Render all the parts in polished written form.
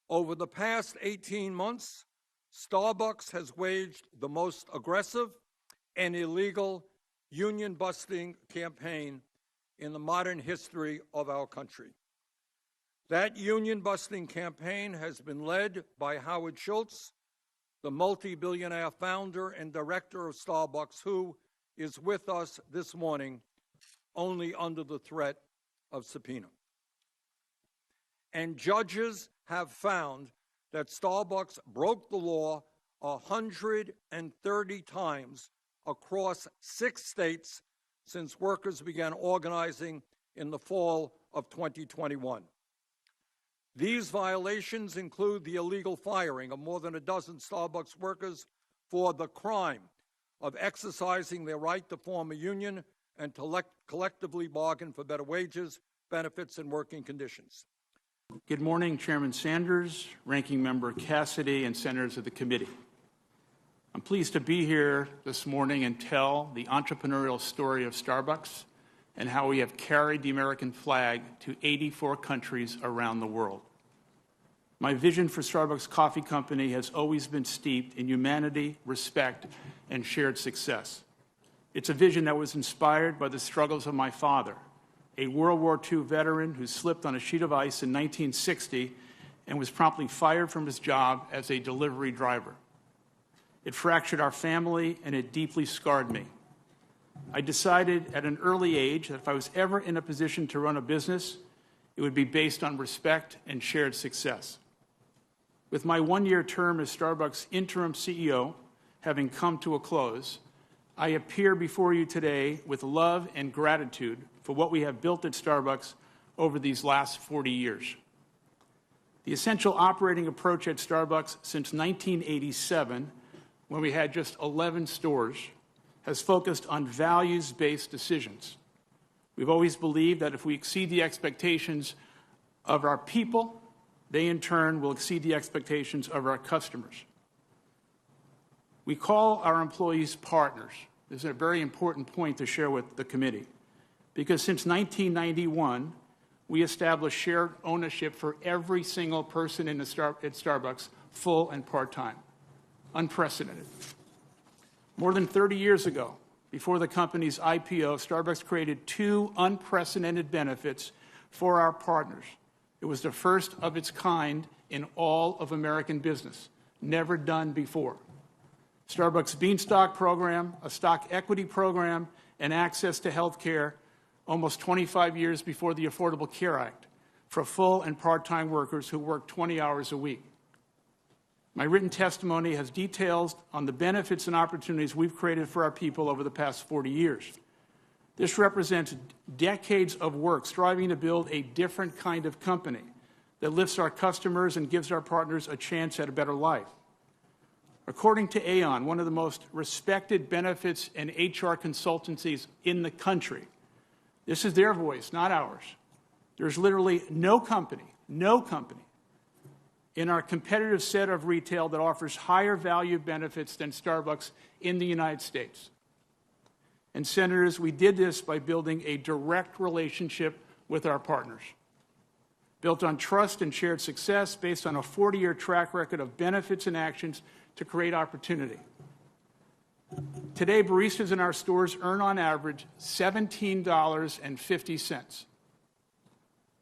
Over the past 18 months, Starbucks has waged the most aggressive and illegal union-busting campaign in the modern history of our country. That union-busting campaign has been led by Howard Schultz, the multi-billionaire founder and director of Starbucks, who is with us this morning only under the threat of subpoena. And judges have found that Starbucks broke the law 130 times across 6 states since workers began organizing in the fall of 2021. These violations include the illegal firing of more than a dozen Starbucks workers for the crime of exercising their right to form a union and to collectively bargain for better wages, benefits, and working conditions. Good morning, Chairman Sanders, Ranking Member Cassidy, and Senators of the committee. I'm pleased to be here this morning and tell the entrepreneurial story of Starbucks and how we have carried the American flag to 84 countries around the world. My vision for Starbucks Coffee Company has always been steeped in humanity, respect, and shared success. It's a vision that was inspired by the struggles of my father, a World War II veteran who slipped on a sheet of ice in 1960 and was promptly fired from his job as a delivery driver. It fractured our family, and it deeply scarred me. I decided at an early age that if I was ever in a position to run a business, it would be based on respect and shared success. With my one-year term as Starbucks interim CEO having come to a close, I appear before you today with love and gratitude for what we have built at Starbucks over these last 40 years. The essential operating approach at Starbucks since 1987, when we had just 11 stores, has focused on values-based decisions. We've always believed that if we exceed the expectations of our people, they in turn will exceed the expectations of our customers. We call our employees partners. This is a very important point to share with the committee, because since 1991, we established shared ownership for every single person at Starbucks, full and part-time. Unprecedented. More than 30 years ago, before the company's IPO, Starbucks created 2 unprecedented benefits for our partners. It was the first of its kind in all of American business, never done before. Starbucks Beanstalk program, a stock equity program, and access to health care almost 25 years before the Affordable Care Act for full and part-time workers who work 20 hours a week. My written testimony has details on the benefits and opportunities we've created for our people over the past 40 years. This represents decades of work striving to build a different kind of company that lifts our customers and gives our partners a chance at a better life. According to Aon, one of the most respected benefits and HR consultancies in the country, this is their voice, not ours. There's literally no company in our competitive set of retail that offers higher value benefits than Starbucks in the United States. And Senators, we did this by building a direct relationship with our partners, built on trust and shared success, based on a 40-year track record of benefits and actions to create opportunity. Today, baristas in our stores earn on average $17.50.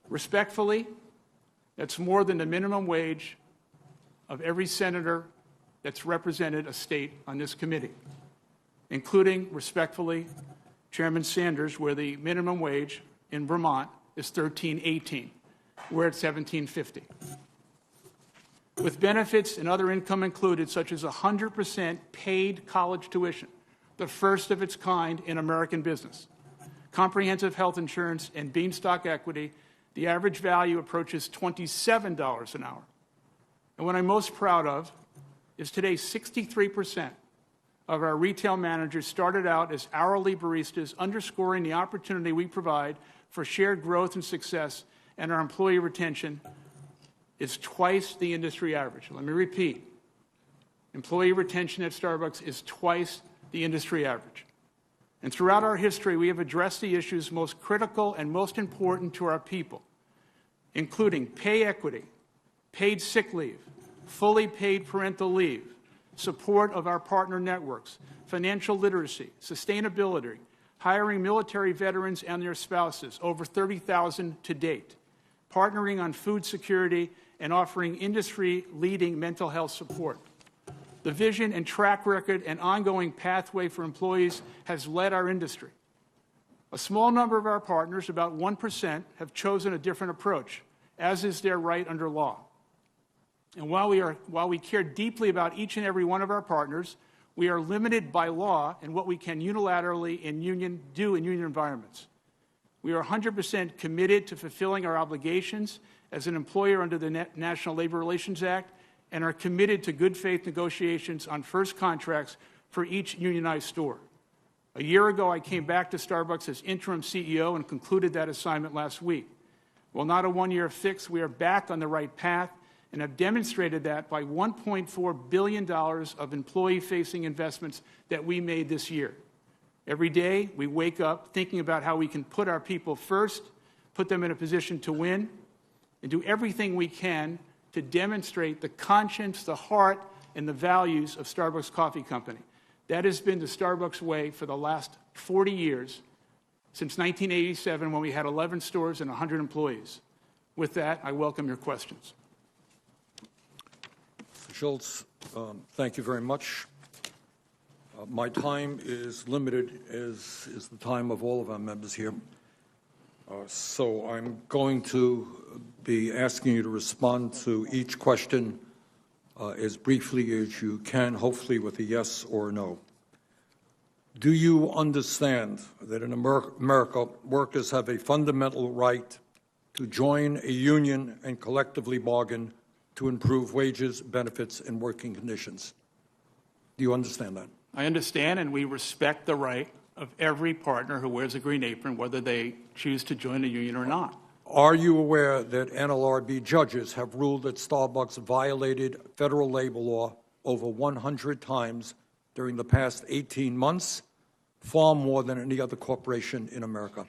Respectfully, that's more than the minimum wage of every senator that's represented a state on this committee, including, respectfully, Chairman Sanders, where the minimum wage in Vermont is $13.18. We're at $17.50. With benefits and other income included, such as 100% paid college tuition, the first of its kind in American business, comprehensive health insurance, and Beanstalk equity, the average value approaches $27 an hour. And what I'm most proud of is today 63% of our retail managers started out as hourly baristas, underscoring the opportunity we provide for shared growth and success, and our employee retention is twice the industry average. Let me repeat. Employee retention at Starbucks is twice the industry average. And throughout our history, we have addressed the issues most critical and most important to our people, including pay equity, paid sick leave, fully paid parental leave, support of our partner networks, financial literacy, sustainability, hiring military veterans and their spouses, over 30,000 to date, partnering on food security, and offering industry-leading mental health support. The vision and track record and ongoing pathway for employees has led our industry. A small number of our partners, about 1%, have chosen a different approach, as is their right under law. And while we care deeply about each and every one of our partners, we are limited by law in what we can unilaterally do in union environments. We are 100% committed to fulfilling our obligations as an employer under the National Labor Relations Act and are committed to good faith negotiations on first contracts for each unionized store. A year ago, I came back to Starbucks as interim CEO and concluded that assignment last week. While not a one-year fix, we are back on the right path and have demonstrated that by $1.4 billion of employee-facing investments that we made this year. Every day, we wake up thinking about how we can put our people first, put them in a position to win, and do everything we can to demonstrate the conscience, the heart, and the values of Starbucks Coffee Company. That has been the Starbucks way for the last 40 years, since 1987 when we had 11 stores and 100 employees. With that, I welcome your questions. Mr. Schultz, thank you very much. My time is limited, as is the time of all of our members here. So I'm going to be asking you to respond to each question as briefly as you can, hopefully with a yes or a no. Do you understand that in America, workers have a fundamental right to join a union and collectively bargain to improve wages, benefits, and working conditions? Do you understand that? I understand, and we respect the right of every partner who wears a green apron, whether they choose to join a union or not. Are you aware that NLRB judges have ruled that Starbucks violated federal labor law over 100 times during the past 18 months, far more than any other corporation in America?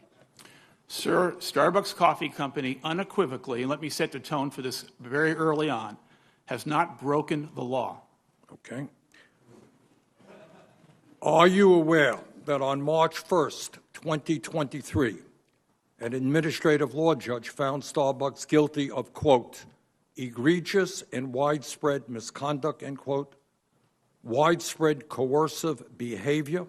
Sir, Starbucks Coffee Company unequivocally, and let me set the tone for this very early on, has not broken the law. Okay. Are you aware that on March 1st, 2023, an administrative law judge found Starbucks guilty of, quote, egregious and widespread misconduct, end quote, widespread coercive behavior,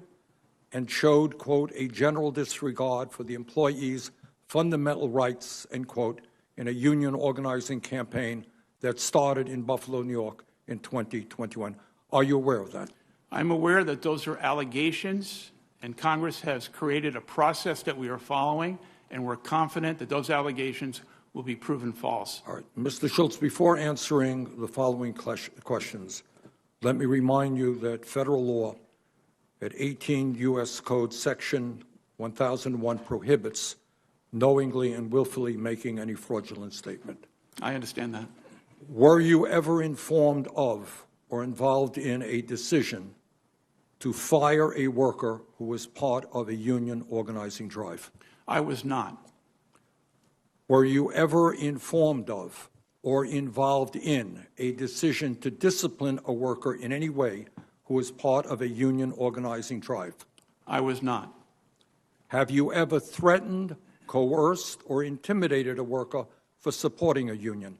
and showed, quote, a general disregard for the employees' fundamental rights, end quote, in a union organizing campaign that started in Buffalo, New York in 2021. Are you aware of that? I'm aware that those are allegations, and Congress has created a process that we are following, and we're confident that those allegations will be proven false. All right. Mr. Schultz, before answering the following questions, let me remind you that federal law at 18 U.S. Code Section 1001 prohibits knowingly and willfully making any fraudulent statement. I understand that. Were you ever informed of or involved in a decision to fire a worker who was part of a union organizing drive? I was not. Were you ever informed of or involved in a decision to discipline a worker in any way who was part of a union organizing drive? I was not. Have you ever threatened, coerced, or intimidated a worker for supporting a union?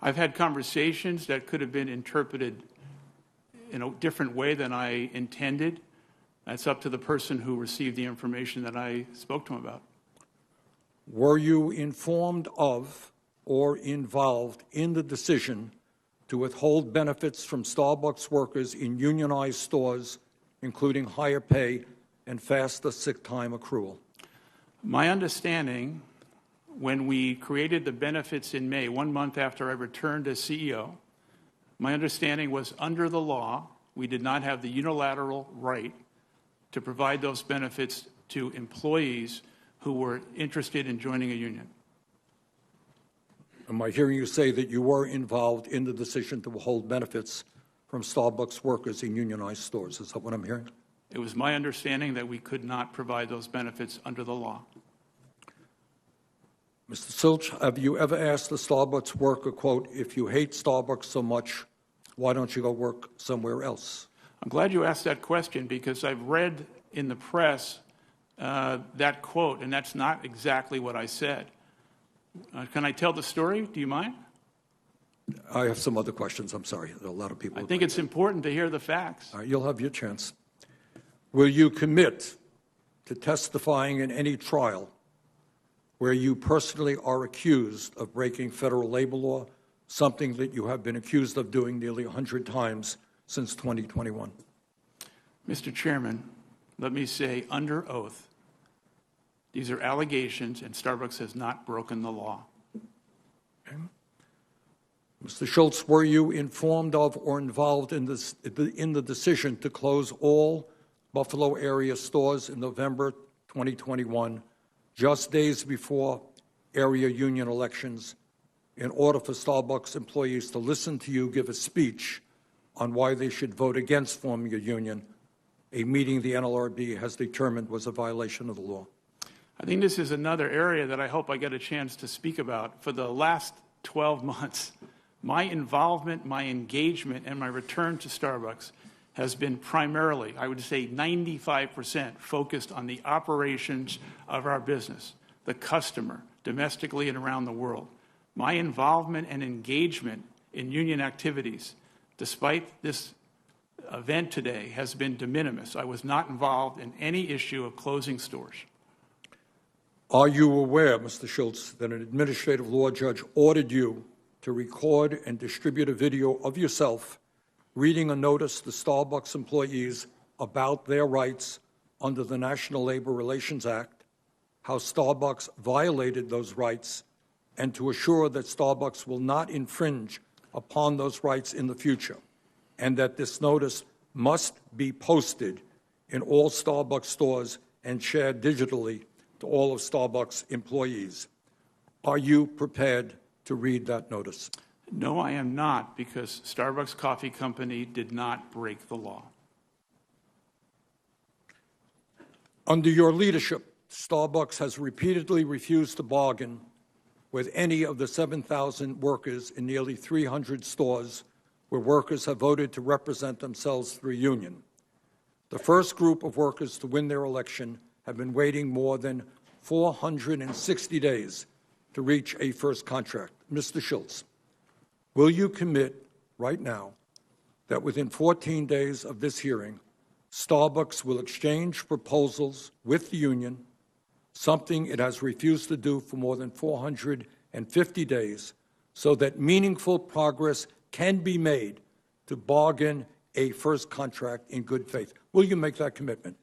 I've had conversations that could have been interpreted in a different way than I intended. That's up to the person who received the information that I spoke to him about. Were you informed of or involved in the decision to withhold benefits from Starbucks workers in unionized stores, including higher pay and faster sick time accrual? My understanding, when we created the benefits in May, 1 month after I returned as CEO, my understanding was under the law, we did not have the unilateral right to provide those benefits to employees who were interested in joining a union. Am I hearing you say that you were involved in the decision to withhold benefits from Starbucks workers in unionized stores? Is that what I'm hearing? It was my understanding that we could not provide those benefits under the law. Mr. Schultz, have you ever asked a Starbucks worker, quote, if you hate Starbucks so much, why don't you go work somewhere else? I'm glad you asked that question because I've read in the press that quote, and that's not exactly what I said. Can I tell the story? Do you mind? I have some other questions. I'm sorry. There are a lot of people. I think it's important to hear the facts. All right, you'll have your chance. Will you commit to testifying in any trial where you personally are accused of breaking federal labor law, something that you have been accused of doing nearly 100 times since 2021? Mr. Chairman, let me say under oath, these are allegations and Starbucks has not broken the law. Okay. Mr. Schultz, were you informed of or involved in the decision to close all Buffalo area stores in November 2021, just days before area union elections, in order for Starbucks employees to listen to you give a speech on why they should vote against forming a union, a meeting the NLRB has determined was a violation of the law? I think this is another area that I hope I get a chance to speak about. For the last 12 months, my involvement, my engagement, and my return to Starbucks has been primarily, I would say 95%, focused on the operations of our business, the customer, domestically and around the world. My involvement and engagement in union activities, despite this event today, has been de minimis. I was not involved in any issue of closing stores. Are you aware, Mr. Schultz, that an administrative law judge ordered you to record and distribute a video of yourself reading a notice to Starbucks employees about their rights under the National Labor Relations Act, how Starbucks violated those rights, and to assure that Starbucks will not infringe upon those rights in the future, and that this notice must be posted in all Starbucks stores and shared digitally to all of Starbucks employees? Are you prepared to read that notice? No, I am not, because Starbucks Coffee Company did not break the law. Under your leadership, Starbucks has repeatedly refused to bargain with any of the 7,000 workers in nearly 300 stores where workers have voted to represent themselves through a union. The first group of workers to win their election have been waiting more than 460 days to reach a first contract. Mr. Schultz, will you commit right now that within 14 days of this hearing, Starbucks will exchange proposals with the union, something it has refused to do for more than 450 days, so that meaningful progress can be made to bargain a first contract in good faith? Will you make that commitment?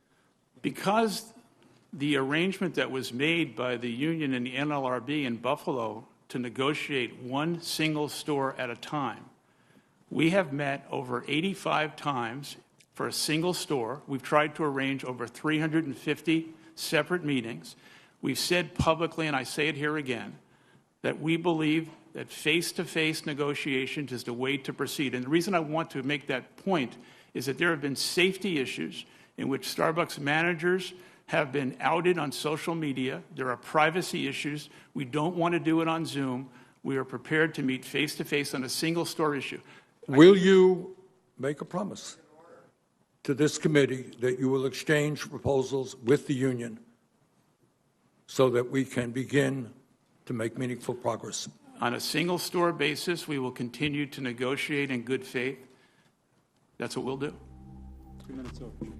Because the arrangement that was made by the union and the NLRB in Buffalo to negotiate one single store at a time, we have met over 85 times for a single store. We've tried to arrange over 350 separate meetings. We've said publicly, and I say it here again, that we believe that face-to-face negotiations is the way to proceed. And the reason I want to make that point is that there have been safety issues in which Starbucks managers have been outed on social media. There are privacy issues. We don't want to do it on Zoom. We are prepared to meet face-to-face on a single store issue. Will you make a promise to this committee that you will exchange proposals with the union so that we can begin to make meaningful progress? On a single store basis, we will continue to negotiate in good faith. That's what we'll do. 3 minutes over.